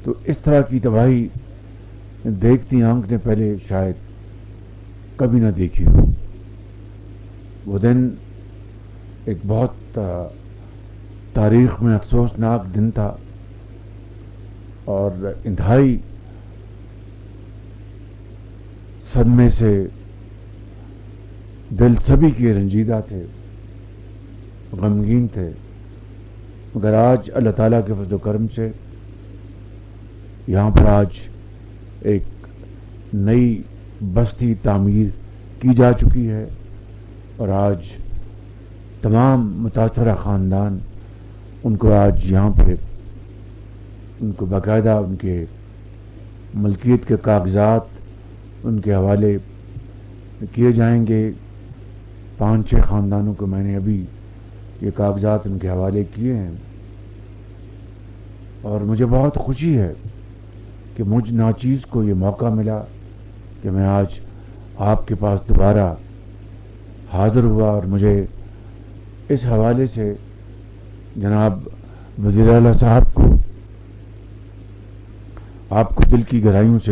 تو اس طرح کی تباہی دیکھتی آنکھ نے پہلے شاید کبھی نہ دیکھی ہو. وہ دن ایک بہت تاریخ میں افسوسناک دن تھا اور انتہائی صدمے سے دل سبھی کے رنجیدہ تھے، غمگین تھے. مگر آج اللہ تعالیٰ کے فضل و کرم سے یہاں پر آج ایک نئی بستی تعمیر کی جا چکی ہے اور آج تمام متاثرہ خاندان ان کو آج یہاں پہ ان کو باقاعدہ ان کے ملکیت کے کاغذات ان کے حوالے کیے جائیں گے. 5-6 خاندانوں کو میں نے ابھی یہ کاغذات ان کے حوالے کیے ہیں اور مجھے بہت خوشی ہے کہ مجھ ناچیز کو یہ موقع ملا کہ میں آج آپ کے پاس دوبارہ حاضر ہوا اور مجھے اس حوالے سے جناب وزیر اعلیٰ صاحب کو آپ کو دل کی گہرائیوں سے